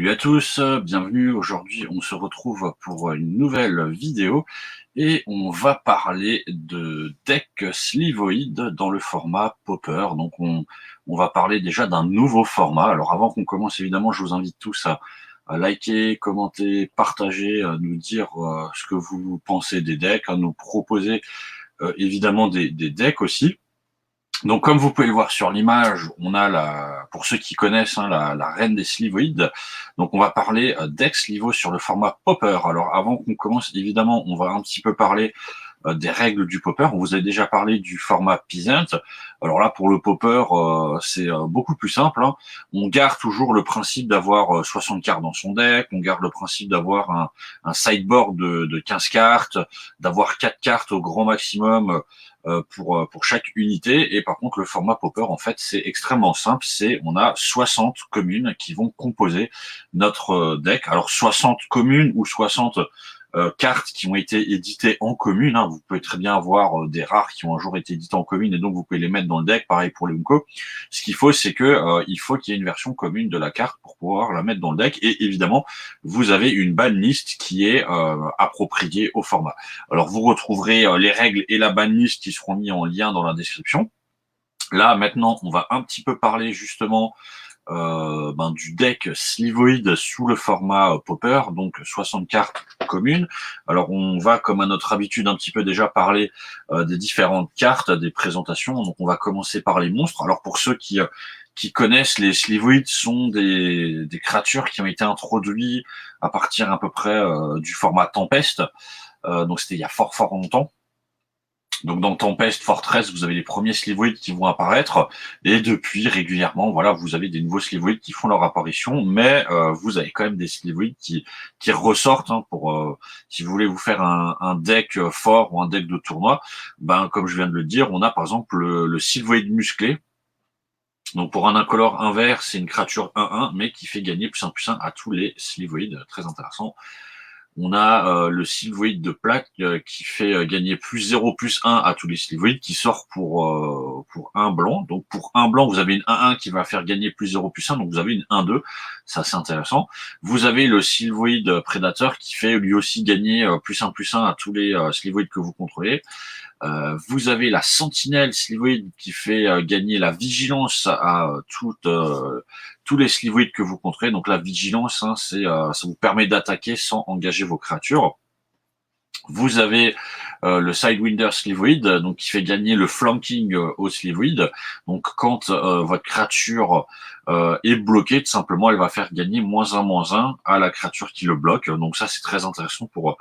Salut à tous, bienvenue. Aujourd'hui, on se retrouve pour une nouvelle vidéo et on va parler de deck slivoïde dans le format Pauper. Donc, on va parler déjà d'un nouveau format. Alors, avant qu'on commence, évidemment, je vous invite tous à liker, commenter, partager, à nous dire ce que vous pensez des decks, à nous proposer évidemment des decks aussi. Donc, comme vous pouvez le voir sur l'image, on a pour ceux qui connaissent, la reine des slivoïdes. Donc, on va parler deck slivo sur le format Pauper. Alors, avant qu'on commence, évidemment, on va un petit peu parler des règles du Pauper. On vous a déjà parlé du format Peasant. Alors là, pour le Pauper, c'est beaucoup plus simple, hein. On garde toujours le principe d'avoir 60 cartes dans son deck. On garde le principe d'avoir un sideboard de 15 cartes, d'avoir 4 cartes au grand maximum pour chaque unité. Et par contre, le format Pauper, en fait, c'est extrêmement simple. On a 60 communes qui vont composer notre deck. Alors 60 communes ou 60 cartes qui ont été éditées en commune, hein. Vous pouvez très bien avoir des rares qui ont un jour été édités en commune et donc vous pouvez les mettre dans le deck. Pareil pour les Unco. Ce qu'il faut, c'est que il faut qu'il y ait une version commune de la carte pour pouvoir la mettre dans le deck. Et évidemment, vous avez une banlist qui est appropriée au format. Alors vous retrouverez les règles et la banlist qui seront mis en lien dans la description. Là maintenant, on va un petit peu parler justement du deck slivoïde sous le format Pauper, donc 60 cartes communes. Alors on va, comme à notre habitude, un petit peu déjà parler des différentes cartes, des présentations. Donc on va commencer par les monstres. Alors pour ceux qui connaissent, les slivoïdes sont des créatures qui ont été introduites à partir à peu près du format Tempest. Donc c'était il y a fort longtemps. Donc dans Tempest Fortress, vous avez les premiers slivoïdes qui vont apparaître, et depuis régulièrement, voilà, vous avez des nouveaux slivoïdes qui font leur apparition, mais vous avez quand même des slivoïdes qui ressortent, hein, pour si vous voulez vous faire un deck fort ou un deck de tournoi. Comme je viens de le dire, on a par exemple le slivoïde musclé. Donc pour un incolore invers, c'est une créature 1/1, mais qui fait gagner +1/+1 à tous les slivoïdes, très intéressant. On a le slivoïde de plaque qui fait gagner +0/+1 à tous les slivoïdes, qui sort pour un blanc. Donc pour un blanc, vous avez une 1/1 qui va faire gagner +0/+1, donc vous avez une 1/2. Ça, c'est intéressant. Vous avez le slivoïde prédateur qui fait lui aussi gagner +1/+1 à tous les slivoïdes que vous contrôlez. Vous avez la sentinelle slivoïde qui fait gagner la vigilance à tous les slivoïdes que vous contrôlez. Donc la vigilance, hein, ça vous permet d'attaquer sans engager vos créatures. Vous avez le Sidewinder slivoïde, donc qui fait gagner le flanking au slivoïde. Donc quand votre créature est bloquée, tout simplement, elle va faire gagner -1/-1 à la créature qui le bloque. Donc ça, c'est très intéressant pour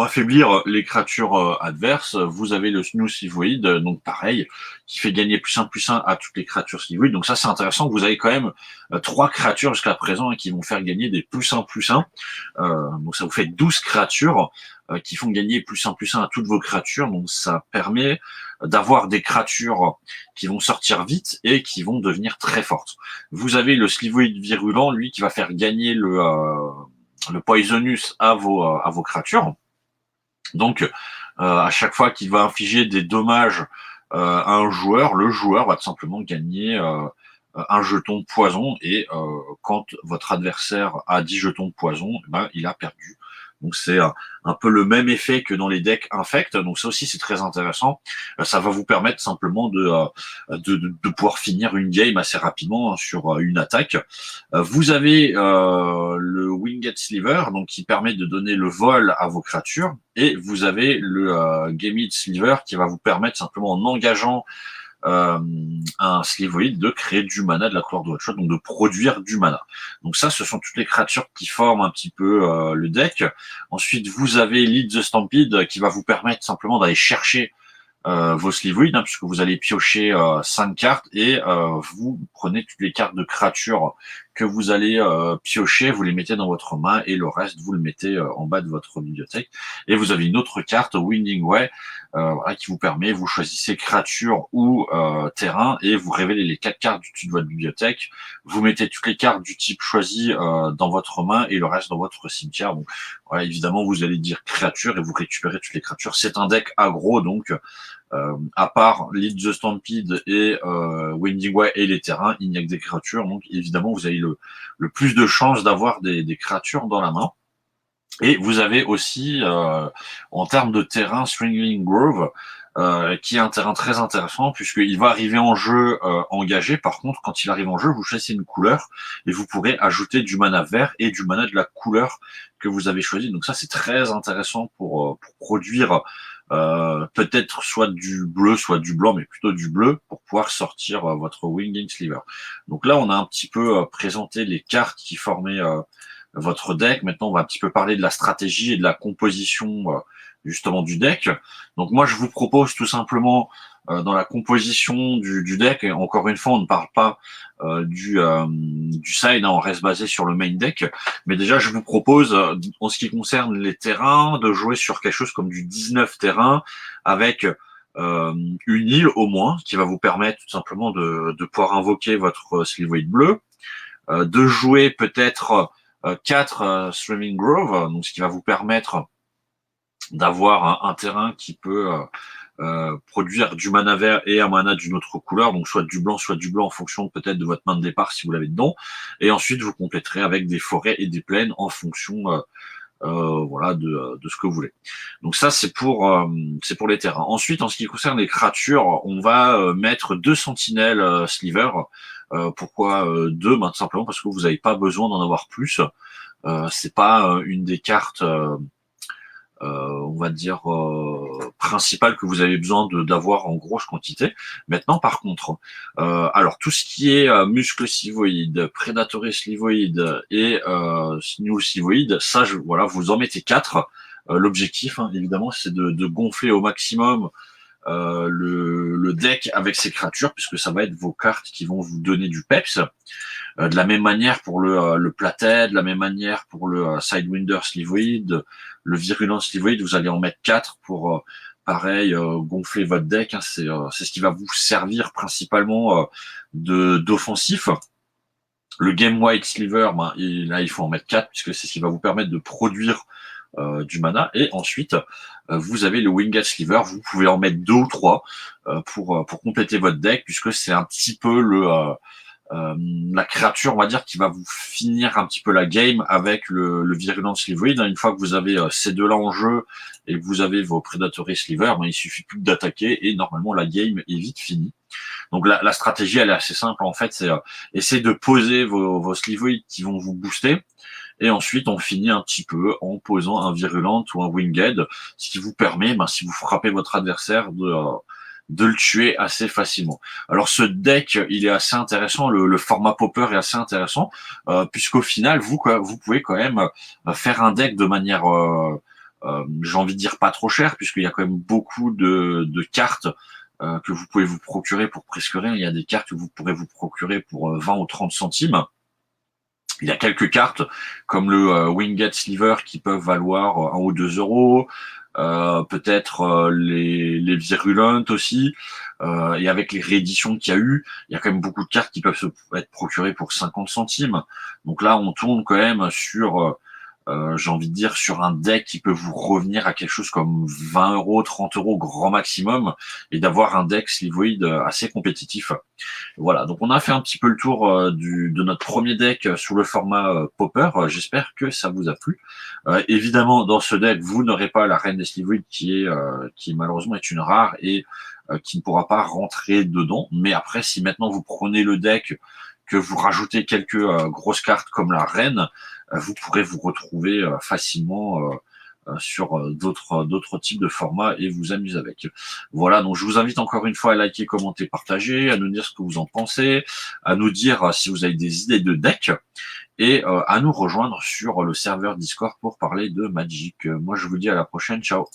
affaiblir les créatures adverses. Vous avez le Snoo slivoïde, donc pareil, qui fait gagner +1/+1 à toutes les créatures slivoïdes. Donc ça, c'est intéressant. Vous avez quand même 3 créatures jusqu'à présent, hein, qui vont faire gagner des +1/+1. Donc ça vous fait 12 créatures qui font gagner +1/+1 à toutes vos créatures. Donc ça permet d'avoir des créatures qui vont sortir vite et qui vont devenir très fortes. Vous avez le slivoïde virulent, lui, qui va faire gagner le Poisonous à vos créatures. Donc, à chaque fois qu'il va infliger des dommages à un joueur, le joueur va tout simplement gagner un jeton de poison, et quand votre adversaire a 10 jetons de poison, il a perdu. Donc c'est un peu le même effet que dans les decks infect. Donc ça aussi, c'est très intéressant. Ça va vous permettre simplement de pouvoir finir une game assez rapidement, hein, sur une attaque. Vous avez le Winged Sliver, donc qui permet de donner le vol à vos créatures, et vous avez le Gamete Sliver qui va vous permettre simplement, en engageant un slivoïde, de créer du mana de la couleur de votre choix, donc de produire du mana. Donc ça, ce sont toutes les créatures qui forment un petit peu le deck. Ensuite, vous avez Lead the Stampede qui va vous permettre simplement d'aller chercher vos slivoïdes, hein, puisque vous allez piocher 5 cartes, et vous prenez toutes les cartes de créatures que vous allez piocher, vous les mettez dans votre main, et le reste, vous le mettez en bas de votre bibliothèque. Et vous avez une autre carte, Winding Way, voilà, qui vous permet, vous choisissez créature ou terrain, et vous révélez les 4 cartes du dessus de votre bibliothèque. Vous mettez toutes les cartes du type choisi dans votre main, et le reste dans votre cimetière. Donc voilà, évidemment, vous allez dire créature, et vous récupérez toutes les créatures. C'est un deck aggro, donc À part Lead the Stampede et Winding Way et les terrains, il n'y a que des créatures. Donc évidemment, vous avez le plus de chances d'avoir des créatures dans la main. Et vous avez aussi, en termes de terrain, Stringling Grove, qui est un terrain très intéressant puisqu'il va arriver en jeu engagé. Par contre, quand il arrive en jeu, vous choisissez une couleur et vous pourrez ajouter du mana vert et du mana de la couleur que vous avez choisi. Donc ça, c'est très intéressant pour produire peut-être soit du bleu, soit du blanc, mais plutôt du bleu pour pouvoir sortir votre Winging Sliver. Donc là, on a un petit peu présenté les cartes qui formaient votre deck. Maintenant, on va un petit peu parler de la stratégie et de la composition justement du deck. Donc moi, je vous propose tout simplement dans la composition du deck, et encore une fois, on ne parle pas du side, hein, on reste basé sur le main deck, mais déjà, je vous propose, en ce qui concerne les terrains, de jouer sur quelque chose comme du 19 terrains, avec une île au moins, qui va vous permettre tout simplement de pouvoir invoquer votre Slivoid bleu, de jouer peut-être 4 Streaming Grove, donc ce qui va vous permettre d'avoir un terrain qui peut produire du mana vert et un mana d'une autre couleur, donc soit du blanc en fonction peut-être de votre main de départ si vous l'avez dedans, et ensuite vous compléterez avec des forêts et des plaines en fonction voilà de ce que vous voulez. Donc ça c'est pour les terrains. Ensuite, en ce qui concerne les créatures, on va mettre 2 sentinelles sliver. Pourquoi 2? Tout simplement parce que vous n'avez pas besoin d'en avoir plus. C'est pas une des cartes on va dire principales que vous avez besoin d'avoir en grosse quantité. Maintenant, par contre, alors tout ce qui est muscle slivoïde, prédatoré slivoïde et sinew slivoïde, ça, voilà, vous en mettez 4. L'objectif, hein, évidemment, c'est de gonfler au maximum le deck avec ces créatures, puisque ça va être vos cartes qui vont vous donner du peps. De la même manière pour le Plated, de la même manière pour le Sidewinder Slivoid, le Virulent Slivoid, vous allez en mettre 4 pour pareil gonfler votre deck. Hein, c'est ce qui va vous servir principalement d'offensif. Le Game White Sliver, ben, là il faut en mettre 4 puisque c'est ce qui va vous permettre de produire du mana. Et ensuite vous avez le Winged Sliver, vous pouvez en mettre 2 ou 3 pour compléter votre deck, puisque c'est un petit peu la créature, on va dire, qui va vous finir un petit peu la game avec le Virulent Slivoid. Une fois que vous avez ces deux-là en jeu et que vous avez vos Predatory Sliver, ben, il suffit plus que d'attaquer et normalement la game est vite finie. Donc la stratégie, elle est assez simple en fait, c'est essayer de poser vos Slivoid qui vont vous booster. Et ensuite, on finit un petit peu en posant un Virulent ou un Winged, ce qui vous permet, ben, si vous frappez votre adversaire, de le tuer assez facilement. Alors ce deck, il est assez intéressant, le format Popper est assez intéressant, puisqu'au final, vous pouvez quand même faire un deck de manière, j'ai envie de dire pas trop cher, puisqu'il y a quand même beaucoup de cartes que vous pouvez vous procurer pour presque rien. Il y a des cartes que vous pourrez vous procurer pour 20 ou 30 centimes. Il y a quelques cartes, comme le Winged Sliver, qui peuvent valoir 1 ou 2 euros, peut-être les Virulentes aussi, et avec les rééditions qu'il y a eu, il y a quand même beaucoup de cartes qui peuvent être procurées pour 50 centimes. Donc là, on tourne quand même sur, j'ai envie de dire, sur un deck qui peut vous revenir à quelque chose comme 20 euros, 30 euros grand maximum, et d'avoir un deck Slivoid assez compétitif. Voilà, donc on a fait un petit peu le tour de notre premier deck sous le format Popper. J'espère que ça vous a plu. Évidemment, dans ce deck, vous n'aurez pas la Reine des Slivoid qui malheureusement est une rare et qui ne pourra pas rentrer dedans. Mais après, si maintenant vous prenez le deck, que vous rajoutez quelques grosses cartes comme la Reine, vous pourrez vous retrouver facilement sur d'autres types de formats et vous amuser avec. Voilà, donc je vous invite encore une fois à liker, commenter, partager, à nous dire ce que vous en pensez, à nous dire si vous avez des idées de deck et à nous rejoindre sur le serveur Discord pour parler de Magic. Moi, je vous dis à la prochaine. Ciao.